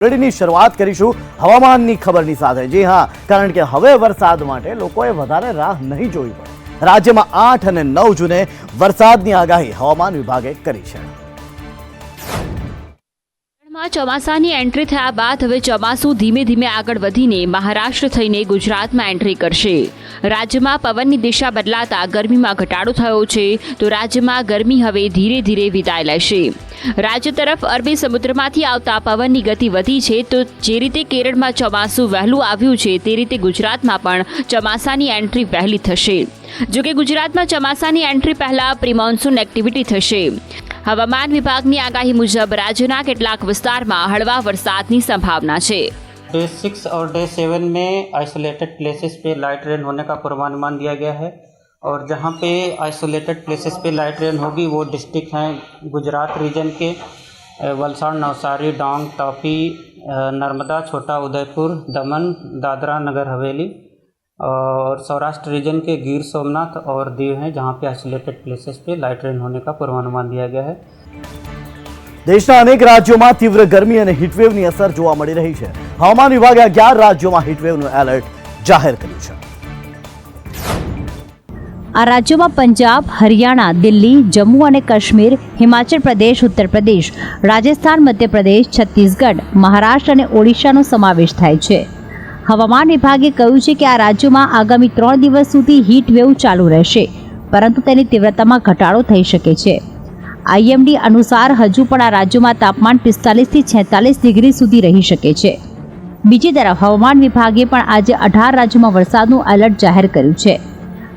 ની શરૂઆત કરીશું હવામાનની ખબરની સાથે। જી હા, કારણ કે હવે વરસાદ માટે લોકોએ વધારે રાહ નહીં જોવી પડે। રાજ્યમાં 8 અને 9 જૂને વરસાદની આગાહી હવામાન વિભાગે કરી છે। ચોમાસાની એન્ટ્રી થયા બાદ હવે ચોમાસું ધીમે ધીમે આગળ વધીને મહારાષ્ટ્ર થઈને ગુજરાતમાં એન્ટ્રી કરશે। રાજ્યમાં પવનની દિશા બદલાતા ગરમીમાં ઘટાડો થયો છે, તો રાજ્યમાં ગરમી હવે ધીરે ધીરે વિદાય લેશે। રાજ્ય તરફ અરબી સમુદ્રમાંથી આવતા પવનની ગતિ વધી છે, તો જે રીતે કેરળમાં ચોમાસું વહેલું આવ્યું છે તે રીતે ગુજરાતમાં પણ ચોમાસાની એન્ટ્રી વહેલી થશે। જોકે ગુજરાતમાં ચોમાસાની એન્ટ્રી પહેલા પ્રી મોન્સૂન એક્ટિવિટી થશે। હવામાન વિભાગની આગાહી મુજબ રાજ્યના કેટલાક વિસ્તારમાં હળવા વરસાદની સંભાવના છે। डे 6 और डे 7 में आइसोलेटेड प्लेसेस पे लाइट रेन होने का पूर्वानुमान दिया गया है और जहाँ पे आइसोलेटेड प्लेसेस पे लाइट रेन होगी वो डिस्ट्रिक्ट हैं गुजरात रीजन के वलसाड़, नवसारी, डांग, तापी, नर्मदा, छोटा उदयपुर, दमन, दादरा नगर हवेली और सौराष्ट्र रीजन के गिर सोमनाथ और दीव हैं जहाँ पे आइसोलेटेड प्लेसेस पे लाइट रेन होने का पूर्वानुमान दिया गया है। દેશના અનેક રાજ્યોમાં તીવ્ર ગરમી અને હીટવેવની અસર જોવા મળી રહી છે। હવામાન વિભાગે 11 રાજ્યોમાં હીટવેવનું એલર્ટ જાહેર કર્યું છે। આ રાજ્યોમાં પંજાબ, હરિયાણા, દિલ્હી, જમ્મુ અને કાશ્મીર, હિમાચલ પ્રદેશ, ઉત્તર પ્રદેશ, રાજસ્થાન, મધ્યપ્રદેશ, છત્તીસગઢ, મહારાષ્ટ્ર અને ઓડિશાનો સમાવેશ થાય છે। હવામાન વિભાગે કહ્યું છે કે આ રાજ્યોમાં આગામી 3 દિવસ સુધી હીટ વેવ ચાલુ રહેશે, પરંતુ તેની તીવ્રતામાં ઘટાડો થઈ શકે છે। આઈએમડી અનુસાર હજુ પણ આ રાજ્યોમાં તાપમાન 45 થી 46 ડિગ્રી સુધી રહી શકે છે। બીજી તરફ હવામાન વિભાગે પણ આજે 18 રાજ્યોમાં વરસાદનું એલર્ટ જાહેર કર્યું છે।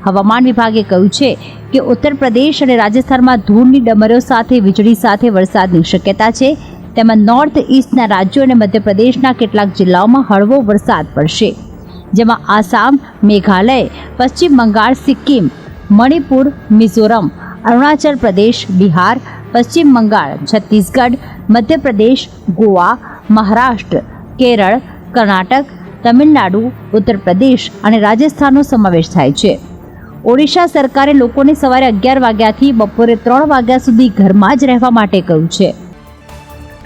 હવામાન વિભાગે કહ્યું છે કે ઉત્તર પ્રદેશ અને રાજસ્થાનમાં ધૂળની ડમરીઓ સાથે વીજળી સાથે વરસાદની શક્યતા છે। તેમાં નોર્થ ઇસ્ટના રાજ્યો અને મધ્યપ્રદેશના કેટલાક જિલ્લાઓમાં હળવો વરસાદ પડશે, જેમાં આસામ, મેઘાલય, પશ્ચિમ બંગાળ, સિક્કિમ, મણિપુર, મિઝોરમ, અરુણાચલ પ્રદેશ, બિહાર, પશ્ચિમ બંગાળ, છત્તીસગઢ, મધ્યપ્રદેશ, ગોવા, મહારાષ્ટ્ર, કેરળ, કર્ણાટક, તમિલનાડુ, ઉત્તર પ્રદેશ અને રાજસ્થાનનો સમાવેશ થાય છે। ઓડિશા સરકારે લોકોને સવારે 11 વાગ્યાથી બપોરે 3 વાગ્યા સુધી ઘરમાં જ રહેવા માટે કહ્યું છે।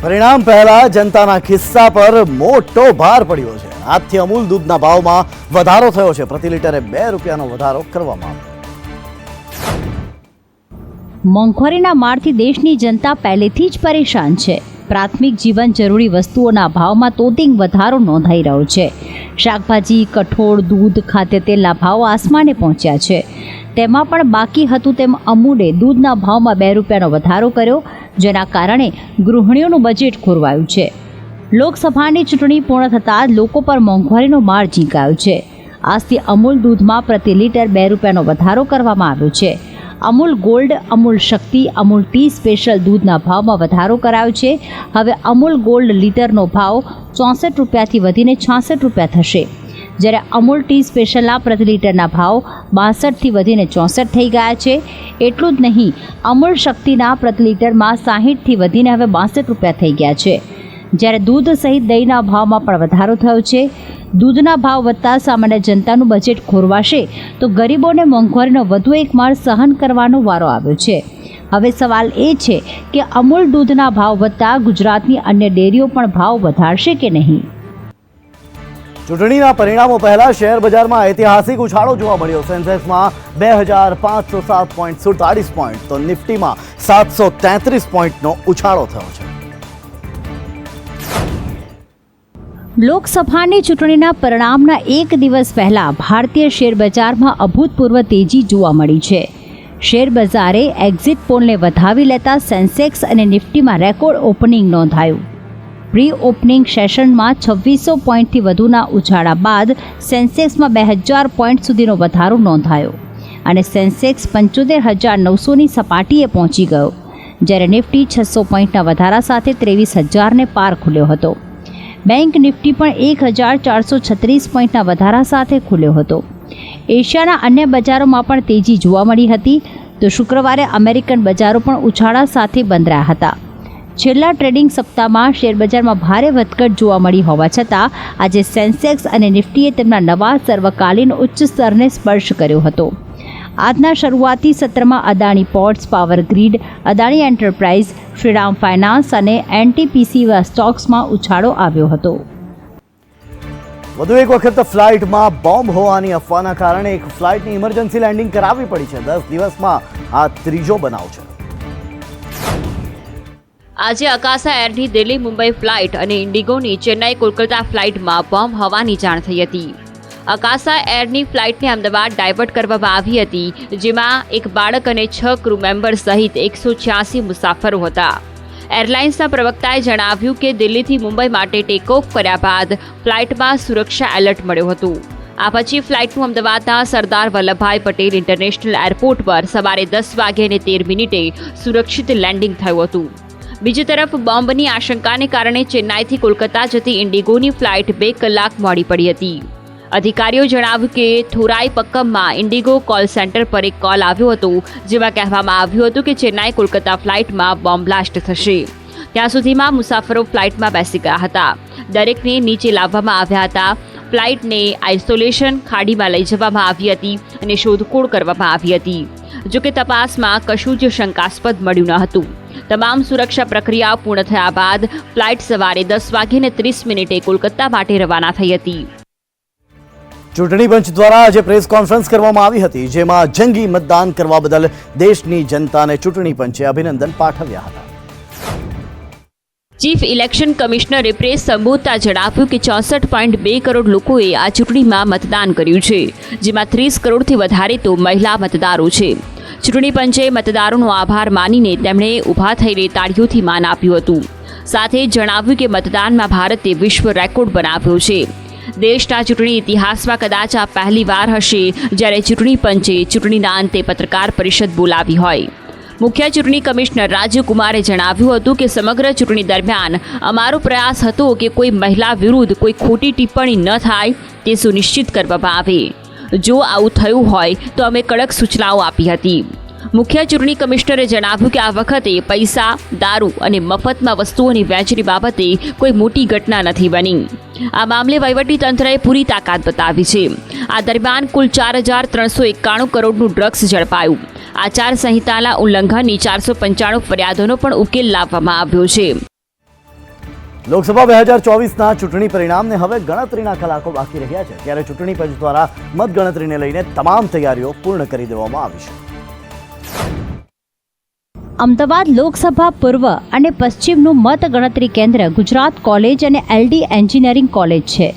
પરિણામ પહેલા જનતાના ખિસ્સા પર મોટો ભાર પડ્યો છે। આજથી અમૂલ દૂધના ભાવમાં વધારો થયો છે। પ્રતિ લીટરે 2 રૂપિયાનો વધારો કરવામાં આવ્યો। મોંઘવારીના મારથી દેશની જનતા પહેલેથી જ પરેશાન છે। પ્રાથમિક જીવન જરૂરી વસ્તુઓના ભાવમાં તોતિંગ વધારો નોંધાઈ રહ્યો છે। શાકભાજી, કઠોળ, દૂધ, ખાદ્ય તેલના ભાવ આસમાને પહોંચ્યા છે। તેમાં પણ બાકી હતું તેમ અમૂલે દૂધના ભાવમાં 2 રૂપિયાનો વધારો કર્યો, જેના કારણે ગૃહિણીઓનું બજેટ ખોરવાયું છે। લોકસભાની ચૂંટણી પૂર્ણ થતાં જ લોકો પર મોંઘવારીનો માર ઝીંકાયો છે। આજથી અમૂલ દૂધમાં પ્રતિ લીટર 2 રૂપિયાનો વધારો કરવામાં આવ્યો છે। અમૂલ ગોલ્ડ, અમૂલ શક્તિ, અમૂલ ટી સ્પેશિયલ દૂધના ભાવમાં વધારો કરાયો છે। હવે અમૂલ ગોલ્ડ લીટરનો ભાવ 64 રૂપિયાથી વધીને 66 રૂપિયા થશે, જ્યારે અમૂલ ટી સ્પેશિયલના પ્રતિ લીટરના ભાવ 62થી વધીને 64 થઈ ગયા છે। એટલું જ નહીં, અમૂલ શક્તિના પ્રતિ લીટરમાં 60થી વધીને હવે 62 રૂપિયા થઈ ગયા છે, જ્યારે દૂધ સહિત દહીંના ભાવમાં પણ વધારો થયો છે। દૂધના ભાવ વધતા સામાન્ય જનતાનું બજેટ ખોરવાશે, તો ગરીબોને મોંઘવારીનો વધુ એક માર સહન કરવાનો વારો આવ્યો છે। હવે સવાલ એ છે કે અમૂલ દૂધના ભાવ વધતા ગુજરાતની અન્ય ડેરીઓ પણ ભાવ વધારશે કે નહીં। ચૂંટણીના પરિણામો પહેલા શેર બજારમાં ઐતિહાસિક ઉછાળો જોવા મળ્યો। સેન્સેક્સમાં 2507.47 પોઈન્ટ, તો નિફ્ટીમાં 733 પોઈન્ટનો ઉછાળો થયો છે। લોકસભાની ચૂંટણીના પરિણામના એક દિવસ પહેલા ભારતીય શેર બજારમાં અભૂતપૂર્વ તેજી જોવા મળી છે। શેર બજારે એક્ઝિટ પોલને વધાવી લેતા સેન્સેક્સ અને નિફ્ટીમાં રેકોર્ડ ઓપનિંગ નોંધાયું। પ્રી ઓપનિંગ સેશનમાં 2600 પોઈન્ટથી વધુના ઉછાળા બાદ સેન્સેક્સમાં 2000 પોઈન્ટ સુધીનો વધારો નોંધાયો અને સેન્સેક્સ 75,900ની સપાટીએ પહોંચી ગયો, જ્યારે નિફ્ટી 600 પોઈન્ટના વધારા સાથે 23,000ને પાર ખુલ્યો હતો। બેંક નિફ્ટી પણ 1,436 પોઈન્ટના વધારા સાથે ખુલ્યો હતો। એશિયાના અન્ય બજારોમાં પણ તેજી જોવા મળી હતી, તો શુક્રવારે અમેરિકન બજારો પણ ઉછાળા સાથે બંધ રહ્યા હતા। છેલ્લા ટ્રેડિંગ સપ્તાહમાં શેરબજારમાં ભારે વધઘટ જોવા મળી હોવા છતાં આજે સેન્સેક્સ અને નિફ્ટીએ તેમના નવા સર્વકાલીન ઉચ્ચ સ્તરને સ્પર્શ કર્યો હતો। આજના શરૂઆતી સત્રમાં Adani ports, power grid, Adani enterprise, Shriram finance અને એનટીપીસી સ્ટોક્સમાં ઉછાળો આવ્યો હતો. વધુ એક વખત ફ્લાઇટમાં બોમ્બ હોવાની અફવાના કારણે એક ફ્લાઇટની ઇમરજન્સી લેન્ડિંગ કરાવવી પડી છે. 10 દિવસમાં આ ત્રીજો બનાવ છે. આજે અકાશા એરની દિલ્હી મુંબઈ ફ્લાઇટ અને ઇન્ડિગોની ચેન્નાઈ કોલકાતા ફ્લાઇટમાં બોમ્બ હોવાની જાણ થઈ હતી. અકાશા એરની ફ્લાઇટને અમદાવાદ ડાયવર્ટ કરવામાં આવી હતી, જેમાં એક બાળક અને 6 ક્રૂ મેમ્બર સહિત 186 મુસાફરો હતા. એરલાઇન્સના પ્રવક્તાએ જણાવ્યું કે દિલ્હીથી મુંબઈ માટે ટેક ઓફ કર્યા બાદ ફ્લાઇટમાં સુરક્ષા એલર્ટ મળ્યું હતું. આ પછી ફ્લાઇટનું અમદાવાદના સરદાર વલ્લભભાઈ પટેલ ઇન્ટરનેશનલ એરપોર્ટ પર સવારે 10:13 સુરક્ષિત લેન્ડિંગ થયું હતું. બીજી તરફ બોમ્બની આશંકાને કારણે ચેન્નાઈથી કોલકાતા જતી ઇન્ડિગોની ફ્લાઇટ 2 કલાક મોડી પડી હતી. અધિકારીઓ જણાવ્યું કે થોરાઈ પક્કમમાં ઇન્ડિગો કોલ સેન્ટર પર એક કોલ આવ્યો હતો, જેમાં કહેવામાં આવ્યું હતું કે ચેન્નાઈ કોલકાતા ફ્લાઇટમાં બોમ્બ બ્લાસ્ટ થશે. ત્યાં સુધીમાં મુસાફરો ફ્લાઇટમાં બેસી ગયા હતા. દરેકને નીચે લાવવામાં આવ્યા હતા. ફ્લાઇટને આઇસોલેશન ખાડીમાં લઈ જવામાં આવી હતી અને શોધખોળ કરવામાં આવી હતી. જોકે તપાસમાં કશું જ શંકાસ્પદ મળ્યું ન હતું. તમામ સુરક્ષા પ્રક્રિયા પૂર્ણ થયા બાદ ફ્લાઇટ સવારે 10:30 કોલકાતા માટે રવાના થઈ હતી. ચૂંટણી પંચ દ્વારા આજે પ્રેસ કોન્ફરન્સ કરવામાં આવી હતી, જેમાં જંગી મતદાન કરવા બદલ દેશની જનતાને ચૂંટણી પંચે અભિનંદન પાઠવ્યા હતા. ચીફ ઇલેક્શન કમિશનરે પ્રેસ સંબોધતા જણાવ્યું કે 64.2 કરોડ લોકોએ આ ચૂંટણીમાં મતદાન કર્યું છે, જેમાં 30 કરોડથી વધારે તો મહિલા મતદારો છે. ચૂંટણી પંચે મતદારોનો આભાર માનીને તેમણે ઊભા થઈને તાળીઓથી માન આપ્યું હતું. સાથે જણાવ્યું કે મતદાનમાં ભારતે વિશ્વ રેકોર્ડ બનાવ્યો છે. દેશના ચૂંટણી ઇતિહાસમાં કદાચ આ પહેલીવાર હશે જ્યારે ચૂંટણી પંચે ચૂંટણીના અંતે પત્રકાર પરિષદ બોલાવી હોય. મુખ્ય ચૂંટણી કમિશનર રાજીવ કુમારે જણાવ્યું હતું કે સમગ્ર ચૂંટણી દરમિયાન અમારો પ્રયાસ હતો કે કોઈ મહિલા વિરુદ્ધ કોઈ ખોટી ટિપ્પણી ન થાય તે સુનિશ્ચિત કરવામાં આવે. જો આવું થયું હોય તો અમે કડક સૂચનાઓ આપી હતી. મુખ્ય ચૂંટણી કમિશનરે જણાવ્યું કે આ વખતે પૈસા, દારૂ અને મફતમાં વસ્તુઓની વહેંચણી બાબતે કોઈ મોટી ઘટના નથી બની. આ મામલે વહીવટીતંત્રએ પૂરી તાકાત બતાવી છે. આ દરમિયાન કુલ 4,391 કરોડનું ડ્રગ્સ ઝડપાયું. આચાર સંહિતાના ઉલ્લંઘનની 495 ફરિયાદોનો પણ ઉકેલ લાવવામાં આવ્યો છે. લોકસભા 2024ના ચૂંટણી પરિણામને હવે ગણતરીના કલાકો બાકી રહ્યા છે, ત્યારે ચૂંટણી પંચ દ્વારા મતગણતરીને લઈને તમામ તૈયારીઓ પૂર્ણ કરી દેવામાં આવી છે. અમદાવાદ લોકસભા પૂર્વ અને પશ્ચિમનું મતગણતરી કેન્દ્ર ગુજરાત કોલેજ અને એલડી એન્જિનિયરિંગ કોલેજ છે.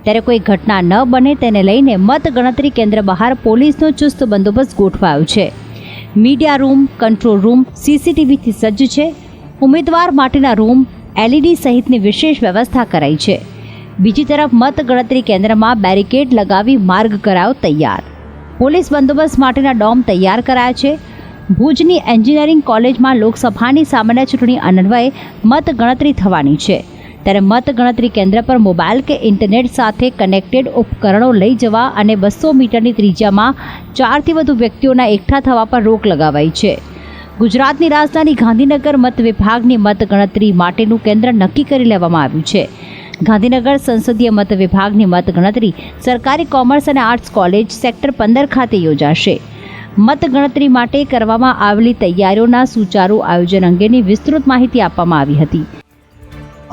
ત્યારે કોઈ ઘટના ન બને તેને લઈને મતગણતરી કેન્દ્ર બહાર પોલીસનો ચુસ્ત બંદોબસ્ત ગોઠવાયો છે. મીડિયા રૂમ, કંટ્રોલ રૂમ સીસીટીવીથી સજ્જ છે. ઉમેદવાર માટેના રૂમ, એલઈડી સહિતની વિશેષ વ્યવસ્થા કરાઈ છે. બીજી તરફ મતગણતરી કેન્દ્રમાં બેરિકેડ લગાવી માર્ગ કરાયો તૈયાર. પોલીસ બંદોબસ્ત માટેના ડોમ તૈયાર કરાયા છે. ભુજની એન્જિનિયરિંગ કોલેજમાં લોકસભાની સામાન્ય ચૂંટણી અન્વયે મતગણતરી થવાની છે. ત્યારે મતગણતરી કેન્દ્ર પર મોબાઈલ કે ઇન્ટરનેટ સાથે કનેક્ટેડ ઉપકરણો લઈ જવા અને 200 મીટરની ત્રિજ્યામાં 4થી વધુ વ્યક્તિઓના એકઠા થવા પર રોક લગાવાઈ છે. ગુજરાતની રાજધાની ગાંધીનગર મત વિભાગની મતગણતરી માટેનું કેન્દ્ર નક્કી કરી લેવામાં આવ્યું છે. ગાંધીનગર સંસદીય મત વિભાગની મતગણતરી સરકારી કોમર્સ અને આર્ટ્સ કોલેજ સેક્ટર 15 ખાતે યોજાશે. મતગણતરી માટે કરવામાં આવેલી તૈયારીઓના સુચારુ આયોજન અંગેની વિસ્તૃત માહિતી આપવામાં આવી હતી.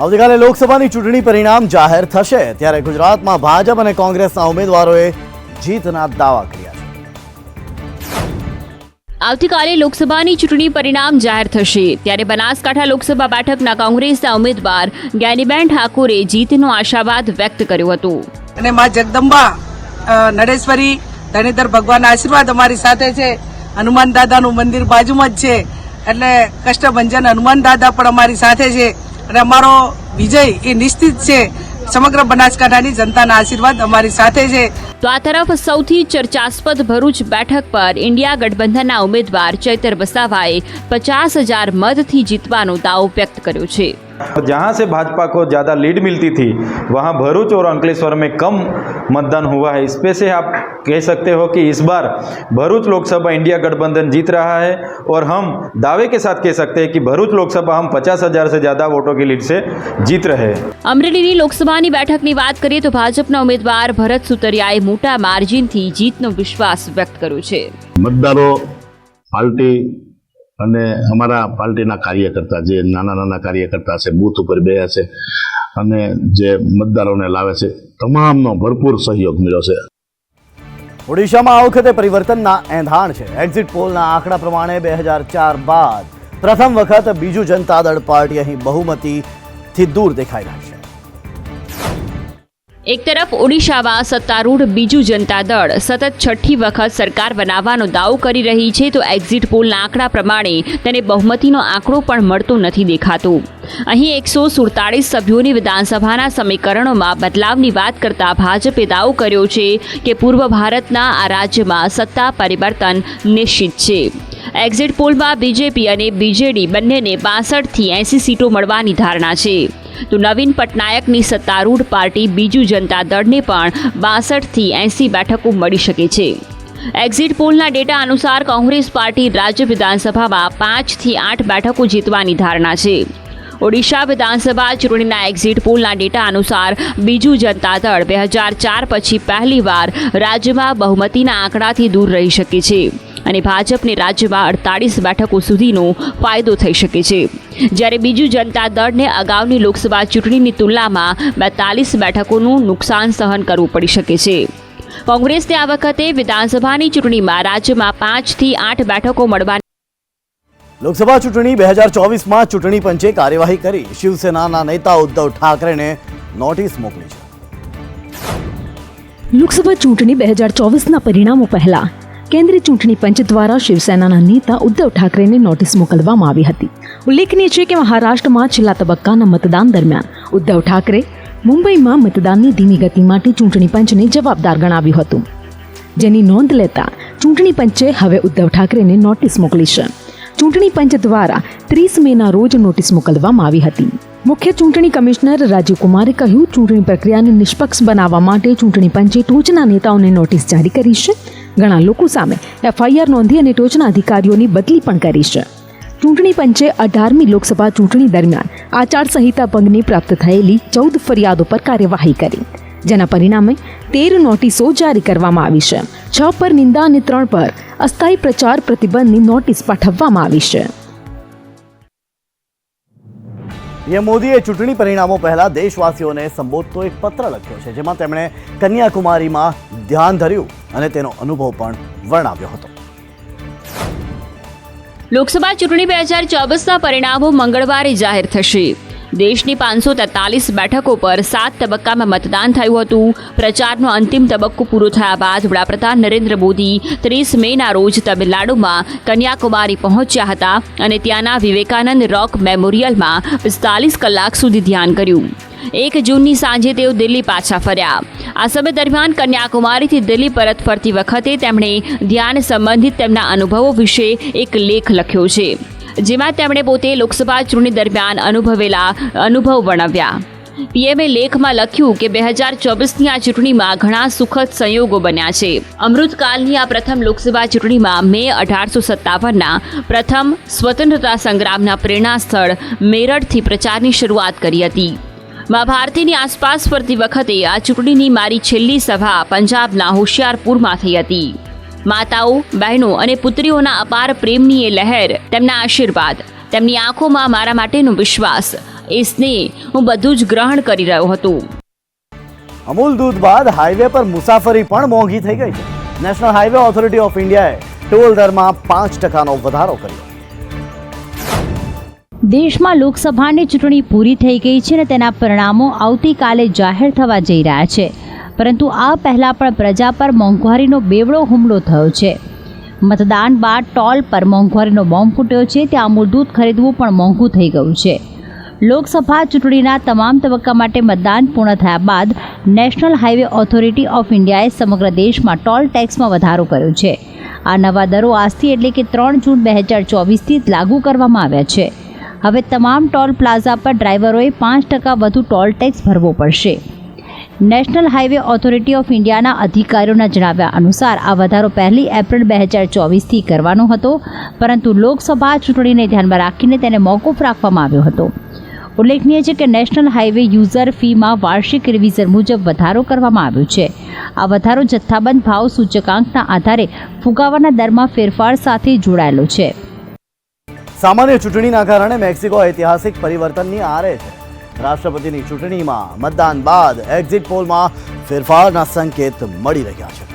આવતીકાલે લોકસભાની ચૂંટણી પરિણામ જાહેર થશે, ત્યારે ગુજરાતમાં ભાજપ અને કોંગ્રેસના ઉમેદવારોએ જીતના દાવા કર્યા છે. આવતીકાલે લોકસભાની ચૂંટણી પરિણામ જાહેર થશે, ત્યારે બનાસકાંઠા લોકસભા બેઠકના કોંગ્રેસના ઉમેદવાર જ્ઞાનીબેન ઠાકોરે જીતનો આશાવાદ વ્યક્ત કર્યો હતો. અને મા જગદંબા નડેશ્વરી ધણીધર ભગવાનના આશીર્વાદ અમારી સાથે છે. હનુમાન દાદાનું મંદિર બાજુમાં જ છે, એટલે કષ્ટભંજન હનુમાન દાદા પણ અમારી સાથે છે અને અમારો વિજય એ નિશ્ચિત છે. સમગ્ર બનાસકાંઠાની જનતાના આશીર્વાદ અમારી સાથે છે. તો આ તરફ સૌથી ચર્ચાસ્પદ ભરૂચ બેઠક પર ઇન્ડિયા ગઠબંધનના ઉમેદવાર ચૈતર વસાવાએ 50,000 મતથી જીતવાનો દાવો વ્યક્ત કર્યો છે. जहाँ से भाजपा को ज़्यादा लीड मिलती थी वहाँ भरूच और अंकलेश्वर में कम मतदान हुआ है। इस पे से आप कह सकते हो कि इस बार भरूच लोकसभा इंडिया गठबंधन जीत रहा है और हम दावे के साथ कह सकते हैं कि भरूच लोकसभा हम 50,000 से ज़्यादा वोटों की लीड से जीत रहे हैं। અમરેલીની લોકસભાની બેઠકની વાત કરીએ તો ભાજપના ઉમેદવાર ભરત સુતરિયાએ મોટા માર્જિનથી જીતનો વિશ્વાસ વ્યક્ત કર્યો છે. મતદારો પાર્ટી અને અમારા પાર્ટીના કાર્યકર્તા જે નાના કાર્યકર્તા છે બૂથ ઉપર બેહ્યા છે અને જે મતદારોને લાવે છે તમામનો ભરપૂર સહયોગ મળ્યો છે. ઓડિશામાં આ વખતે પરિવર્તનના એંધાણ છે. એક્ઝિટ પોલના આંકડા પ્રમાણે 2004 બાદ પ્રથમ વખત બીજુ જનતા દળ પાર્ટી અહીં બહુમતીથી દૂર દેખાઈ રહી છે. એક તરફ ઓડિશામાં સત્તારૂઢ બીજુ જનતા દળ સતત છઠ્ઠી વખત સરકાર બનાવવાનો દાવો કરી રહી છે તો એક્ઝિટ પોલના આંકડા પ્રમાણે તેને બહુમતીનો આંકડો પણ મળતો નથી દેખાતો. અહીં 147 સભ્યોની વિધાનસભાના સમીકરણોમાં બદલાવની વાત કરતા ભાજપે દાવો કર્યો છે કે પૂર્વ ભારતના આ રાજ્યમાં સત્તા પરિવર્તન નિશ્ચિત છે. એક્ઝિટ પોલમાં બીજેપી અને બીજેડી બંનેને 62થી 80 સીટો મળવાની ધારણા છે. તો નવીન પટનાયકની સત્તારૂઢ પાર્ટી બીજુ જનતા દળને પણ 62થી 80 બેઠકો મળી શકે છે. એક્ઝિટ પોલના ડેટા અનુસાર કોંગ્રેસ પાર્ટી રાજ્ય વિધાનસભામાં 5થી 8 બેઠકો જીતવાની ધારણા છે. ઓડિશા વિધાનસભા ચૂંટણીના એક્ઝિટ પોલના ડેટા અનુસાર બીજુ જનતા દળ 2004 પછી પહેલીવાર રાજ્યમાં બહુમતીના આંકડાથી દૂર રહી શકે છે અને ભાજપને રાજ્યમાં 48 બેઠકો સુધીનો ફાયદો થઈ શકે છે. જ્યારે બીજુ જનતા દળને અગાઉની લોકસભા ચૂંટણીની તુલનામાં 42 બેઠકોનું નુકસાન સહન કરવું પડી શકે છે. કોંગ્રેસને આ વખતે વિધાનસભાની ચૂંટણીમાં રાજ્યમાં 5થી 8 બેઠકો મળવાની લોકસભા ચૂંટણી 2024માં ચૂંટણી પંચે કાર્યવાહી કરી શિવસેનાના નેતા ઉદ્ધવ ઠાકરેને નોટિસ મોકલી છે. લોકસભા ચૂંટણી 2024ના પરિણામો પહેલા કેન્દ્રીય ચૂંટણી પંચ દ્વારા શિવસેનાના નેતા ઉદ્ધવ ઠાકરેને નોટિસ મોકલવામાં આવી હતી. ઉલ્લેખનીય છે કે મહારાષ્ટ્રમાં છેલ્લા તબક્કાના મતદાન દરમિયાન ઉદ્ધવ ઠાકરે મુંબઈમાં મતદાનની ધીમી ગતિ માટે ચૂંટણી પંચને જવાબદાર ગણાવ્યું હતું, જેની નોંધ લેતા ચૂંટણી પંચે હવે ઉદ્ધવ ઠાકરેને નોટિસ મોકલી છે. ચૂંટણી પંચ દ્વારા 30 મેના રોજ નોટિસ મોકલવામાં આવી હતી. મુખ્ય ચૂંટણી કમિશનર રાજીવ કુમારે કહ્યું, ચૂંટણી પ્રક્રિયાને નિષ્પક્ષ બનાવવા માટે ચૂંટણી પંચે ટોચના નેતાઓને નોટિસ જારી કરી છે. ઘણા લોકો સામે FIR નોંધી અને ટોચના અધિકારીઓની બદલી પણ કરી છે. ચૂંટણી પંચે 18મી લોકસભા ચૂંટણી દરમિયાન આચારસંહિતા ભંગની પ્રાપ્ત થયેલી 14 ફરિયાદો પર કાર્યવાહી કરી, જેના પરિણામે 13 નોટિસો જારી કરવામાં આવી છે. 6 પર નિંદા અને 3 પર અસ્થાયી પ્રચાર પ્રતિબંધની નોટિસ પાઠવવામાં આવી છે. પીએમ મોદીએ ચૂંટણી પરિણામો પહેલા દેશવાસીઓને સંબોધતો એક પત્ર લખ્યો છે, જેમાં તેમણે કન્યાકુમારીમાં ધ્યાન ધર્યું અને તેનો અનુભવ પણ વર્ણવ્યો હતો. લોકસભા ચૂંટણી 2024ના પરિણામો મંગળવારે જાહેર થશે. દેશની 543 બેઠકો પર 7 તબક્કામાં મતદાન થયું હતું. પ્રચારનો અંતિમ તબક્કો પૂરો થયા બાદ વડાપ્રધાન નરેન્દ્ર મોદી 30 મેના રોજ તમિલનાડુમાં કન્યાકુમારી પહોંચ્યા હતા અને ત્યાંના વિવેકાનંદ રોક મેમોરિયલમાં 45 કલાક સુધી ધ્યાન કર્યું. 1 જૂનની સાંજે તેઓ દિલ્હી પાછા ફર્યા. આ સમય દરમિયાન કન્યાકુમારીથી દિલ્હી પરત ફરતી વખતે તેમણે ધ્યાન સંબંધિત તેમના અનુભવો વિશે એક લેખ લખ્યો છે, જેમાં તેમણે પોતે લોકસભા ચૂંટણી દરમિયાન અનુભવેલા અનુભવ વર્ણવ્યા. પીએમએ લેખમાં લખ્યું કે 2024ની આ ચૂંટણીમાં ઘણા સુખદ સંયોગો બન્યા છે. અમૃતકાલની આ પ્રથમ લોકસભા ચૂંટણીમાં મે 1857ના પ્રથમ સ્વતંત્રતા સંગ્રામના પ્રેરણા સ્થળ મેરઠથી પ્રચારની શરૂઆત કરી હતી. મહાભારતીની આસપાસ ફરતી વખતે આ ચૂંટણીની મારી છેલ્લી સભા પંજાબના હોશિયારપુરમાં થઈ હતી. માતાઓ, બહેનો અને પુત્રીઓના અપાર પ્રેમની એ લહેર, તેમના આશીર્વાદ, તેમની આંખોમાં મારા માટેનો વિશ્વાસ, એ સ્નેહ હું બધું જ ગ્રહણ કરી રહ્યો હતો. અમૂલ દૂધ બાદ હાઈવે પર મુસાફરી પણ મોંઘી થઈ ગઈ છે. નેશનલ હાઈવે ઓથોરિટી ઓફ ઇન્ડિયાએ ટોલ દરમાં 5% વધારો કર્યો. દેશમાં લોકસભાની ચૂંટણી પૂરી થઈ ગઈ છે અને તેના પરિણામો આવતીકાલે જાહેર થવા જઈ રહ્યા છે. પરંતુ આ પહેલાં પણ પ્રજા પર મોંઘવારીનો બેવડો હુમલો થયો છે. મતદાન બાદ ટોલ પર મોંઘવારીનો બોમ્બ ફૂટ્યો છે. ત્યાં અમૂલ દૂધ ખરીદવું પણ મોંઘું થઈ ગયું છે. લોકસભા ચૂંટણીના તમામ તબક્કા માટે મતદાન પૂર્ણ થયા બાદ નેશનલ હાઈવે ઓથોરિટી ઓફ ઇન્ડિયાએ સમગ્ર દેશમાં ટોલ ટેક્સમાં વધારો કર્યો છે. આ નવા દરો આજથી એટલે કે 3 જૂન 2024થી લાગુ કરવામાં આવ્યા છે. હવે તમામ ટોલ પ્લાઝા પર ડ્રાઈવરોએ 5% વધુ ટોલ ટેક્સ ભરવો પડશે. નેશનલ હાઈવે ઓથોરિટી ઓફ ઇન્ડિયાના અધિકારીઓના જણાવ્યા અનુસાર આ વધારો 1 એપ્રિલ 2024થી કરવાનો હતો, પરંતુ લોકસભા ચૂંટણીને ધ્યાનમાં રાખીને તેને મોકૂફ રાખવામાં આવ્યો હતો. ઉલ્લેખનીય છે કે નેશનલ હાઈવે યુઝર ફીમાં વાર્ષિક રિવિઝન મુજબ વધારો કરવામાં આવ્યો છે. આ વધારો જથ્થાબંધ ભાવ સૂચકાંકના આધારે ફુગાવાના દરમાં ફેરફાર સાથે જોડાયેલો છે. સામાન્ય ચૂંટણીના કારણે મેક્સિકો ઐતિહાસિક પરિવર્તનની આરે છે. રાષ્ટ્રપતિની ચૂંટણીમાં મતદાન બાદ એક્ઝિટ પોલમાં ફેરફારના સંકેત મળી રહ્યા છે.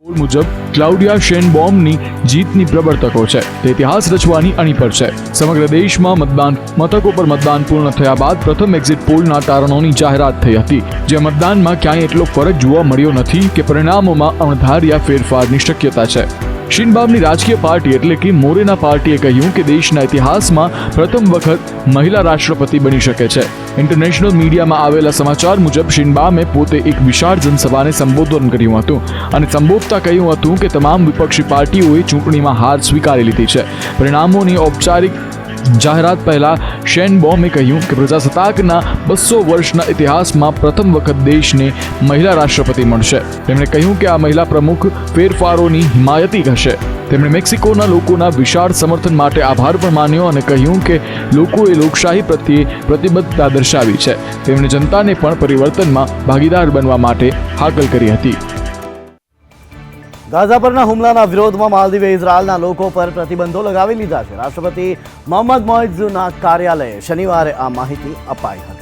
પોલ મુજબ ક્લાઉડિયા શેનબોમની જીતની પ્રબળ તકો છે. તે ઇતિહાસ રચવાની અણી પર છે. સમગ્ર દેશમાં મતદાન મથકો પર મતદાન પૂર્ણ થયા બાદ પ્રથમ એક્ઝિટ પોલના તારણોની જાહેરાત થઈ હતી, જે મતદાનમાં ક્યાંય એટલો ફરક જોવા મળ્યો નથી કે પરિણામોમાં અણધાર્યા ફેરફારની શક્યતા છે. શિનબામની રાજકીય પાર્ટી એટલે કે મોરેના પાર્ટીએ કહ્યું કે દેશના ઇતિહાસમાં પ્રથમ વખત મહિલા રાષ્ટ્રપતિ બની શકે છે. ઇન્ટરનેશનલ મીડિયામાં આવેલા સમાચાર મુજબ શિનબામે પોતે એક વિશાળ જનસભાને સંબોધન કર્યું હતું અને સંબોધતા કહ્યું હતું કે તમામ વિપક્ષી પાર્ટીઓએ ચૂંટણીમાં હાર સ્વીકારી લીધી છે. પરિણામોની ઔપચારિક જાહેરાત પહેલા શેનબોમે કહ્યું કે પ્રજાસત્તાકના 200 વર્ષના ઇતિહાસમાં પ્રથમ વખત દેશને મહિલા રાષ્ટ્રપતિ મળશે. તેમણે કહ્યું કે આ મહિલા પ્રમુખ ફેરફારોની હિમાયતી હશે. તેમણે મેક્સિકોના લોકોના વિશાળ સમર્થન માટે આભાર પણ માન્યો અને કહ્યું કે લોકોએ લોકશાહી પ્રત્યે પ્રતિબદ્ધતા દર્શાવી છે. તેમણે જનતાને પણ પરિવર્તનમાં ભાગીદાર બનવા માટે હાકલ કરી હતી. ગાઝા પરના હુમલાના વિરોધમાં માલદીવે ઇઝરાયલના લોકો પર પ્રતિબંધો લગાવી લીધા છે. રાષ્ટ્રપતિ મોહમ્મદ મોઇઝુના કાર્યાલયે શનિવારે આ માહિતી અપાઈ હતી.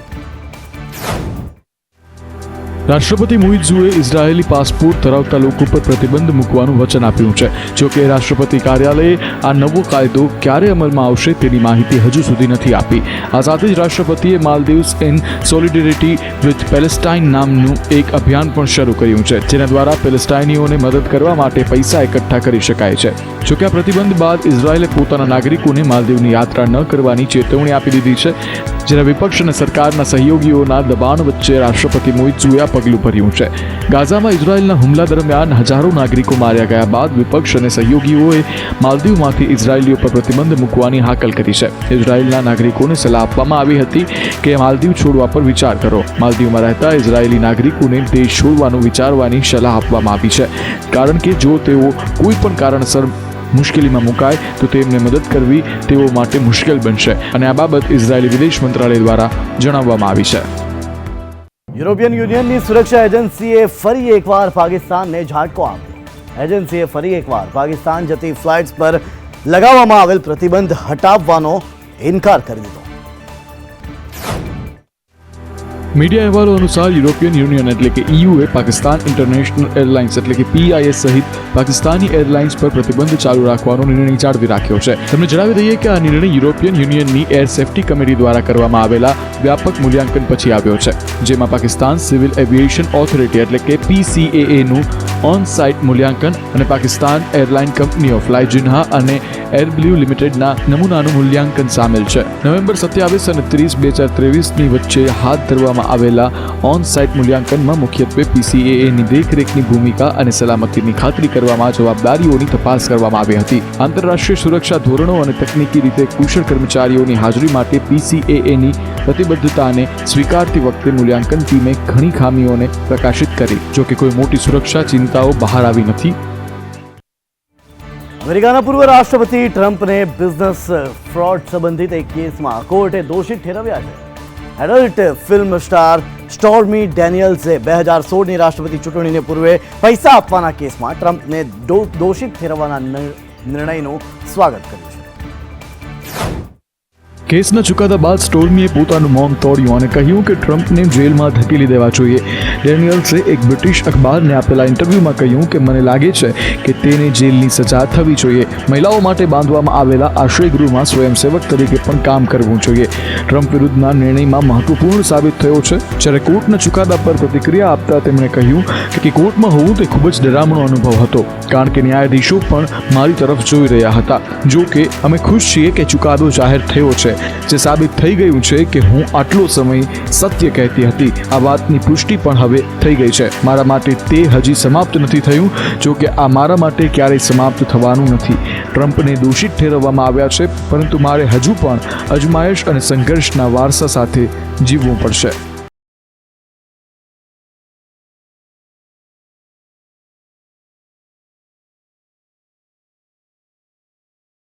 રાષ્ટ્રપતિ મુઇઝુએ ઇઝરાયેલી પાસપોર્ટ ધરાવતા લોકો પર પ્રતિબંધ મૂકવાનું વચન આપ્યું છે. જોકે રાષ્ટ્રપતિ કાર્યાલયે આ નવો કાયદો ક્યારે અમલમાં આવશે તેની માહિતી હજુ સુધી નથી આપી. આ સાથે જ રાષ્ટ્રપતિએ માલદીવ્સ ઇન સોલિડેરિટી વિથ પેલેસ્ટાઇન નામનું એક અભિયાન પણ શરૂ કર્યું છે, જેના દ્વારા પેલેસ્ટાઇનીઓને મદદ કરવા માટે પૈસા એકઠા કરી શકાય છે. જોકે આ પ્રતિબંધ બાદ ઇઝરાયેલે પોતાના નાગરિકોને માલદીવની યાત્રા ન કરવાની ચેતવણી આપી દીધી છે. જેના વિપક્ષ અને સરકારના સહયોગીઓના દબાણ વચ્ચે રાષ્ટ્રપતિ મોઇઝુએ આ પગલું ભર્યું છે. ગાઝામાં ઇઝરાયેલના હુમલા દરમિયાન હજારો નાગરિકો માર્યા ગયા બાદ વિપક્ષ અને સહયોગીઓએ માલદીવમાંથી ઇઝરાયેલીઓ પર પ્રતિબંધ મૂકવાની હાકલ કરી છે. ઇઝરાયેલના નાગરિકોને સલાહ આપવામાં આવી હતી કે માલદીવ છોડવા પર વિચાર કરો. માલદીવમાં રહેતા ઇઝરાયેલી નાગરિકોને દેશ છોડવાનું વિચારવાની સલાહ આપવામાં આવી છે, કારણ કે જો તેઓ કોઈ પણ કારણસર મુશ્કેલીમાં મુકાય તો તેમને મદદ કરવી તેઓ માટે મુશ્કેલ બનશે અને આ બાબત ઇઝરાયેલી વિદેશ મંત્રાલય દ્વારા જણાવવામાં આવી છે. યુરોપિયન યુનિયનની સુરક્ષા એજન્સીએ ફરી એકવાર પાકિસ્તાનને ઝાટકો આપ્યો. એજન્સીએ ફરી એકવાર પાકિસ્તાન જતી ફ્લાઇટ્સ પર લગાવવામાં આવેલ પ્રતિબંધ હટાવવાનો ઇનકાર કરી દીધો. મીડિયા અહેવાલો અનુસાર યુરોપિયન યુનિયન એટલે કે EUએ પાકિસ્તાન ઇન્ટરનેશનલ એરલાઇન્સ એટલે કે PIS સહિત પાકિસ્તાની એરલાઇન્સ પર પ્રતિબંધ ચાલુ રાખવાનો નિર્ણય જાળવી રાખ્યો છે. તમને જણાવી દઈએ કે આ નિર્ણય યુરોપિયન યુનિયનની એર સેફ્ટી કમિટી દ્વારા કરવામાં આવેલા વ્યાપક મૂલ્યાંકન પછી આવ્યો છે, જેમાં પાકિસ્તાન સિવિલ એવિએશન ઓથોરિટી એટલે કે PCAA નું ઓન સાઇટ મૂલ્યાંકન અને પાકિસ્તાન એરલાઇન કંપનીઓ ફ્લાય જિન્હા અને એરબ્લ્યુ લિમિટેડના નમૂનાનું મૂલ્યાંકન સામેલ છે. નવેમ્બર 27 અને 30, 2023ની વચ્ચે હાથ ધરવામાં આવેલા ઓન સાઇટ મૂલ્યાંકનમાં મુખ્યત્વે PCAAની દેખરેખની ભૂમિકા અને સલામતીની ખાતરી કરવામાં જવાબદારીઓની તપાસ કરવામાં આવી હતી. આંતરરાષ્ટ્રીય સુરક્ષા ધોરણો અને તકનીકી રીતે કુશળ કર્મચારીઓની હાજરી માટે PCAAની પ્રતિબદ્ધતાને સ્વીકારતી વખતે મૂલ્યાંકન ટીમે ઘણી ખામીઓને પ્રકાશિત કરી. જોકે કોઈ મોટી સુરક્ષા ચિંતાઓ બહાર આવી નથી. અમેરિકાના પૂર્વ રાષ્ટ્રપતિ ટ્રમ્પને બિઝનેસ ફ્રોડ સંબંધિત એક કેસમાં કોર્ટે દોષિત ઠેરવ્યા છે. એડલ્ટ ફિલ્મ સ્ટાર સ્ટોર્મી ડેનિયલ્સે 2016ની રાષ્ટ્રપતિ ચૂંટણીને પૂર્વે પૈસા આપવાના કેસમાં ટ્રમ્પને દોષિત ઠેરવવાના નિર્ણયનું સ્વાગત કર્યું છે. કેસના ચુકાદા બાદ સ્ટોર્મીએ પોતાનું મૌન તોડ્યું અને કહ્યું કે ટ્રમ્પને જેલમાં ધકેલી દેવા જોઈએ. ડેનિયલ્સે એક બ્રિટિશ અખબારને આપેલા ઇન્ટરવ્યૂમાં કહ્યું કે મને લાગે છે કે તેને જેલની સજા થવી જોઈએ. મહિલાઓ માટે બાંધવામાં આવેલા આશ્રયગૃહમાં સ્વયંસેવક તરીકે પણ કામ કરવું જોઈએ. ટ્રમ્પ વિરુદ્ધના નિર્ણયમાં મહત્વપૂર્ણ સાબિત થયો છે. જ્યારે કોર્ટના ચુકાદા પર પ્રતિક્રિયા આપતા તેમણે કહ્યું કે કોર્ટમાં હોવું તે ખૂબ જ ડરામણો અનુભવ હતો, કારણ કે ન્યાયાધીશો પણ મારી તરફ જોઈ રહ્યા હતા. જો કે અમે ખુશ છીએ કે ચુકાદો જાહેર થયો છે, જે સાબિત થઈ ગયું છે કે હું આટલો સમય સત્ય કહેતી હતી. આ વાતની પુષ્ટિ પણ હવે થઈ ગઈ છે. મારા માટે તે હજી સમાપ્ત નથી થયું, જો કે આ મારા માટે ક્યારેય સમાપ્ત થવાનું નથી. ટ્રમ્પને દોષિત ઠેરવવામાં આવ્યા છે, પરંતુ મારે હજુ પણ અજમાયશ અને સંઘર્ષના વારસા સાથે જીવવું પડશે.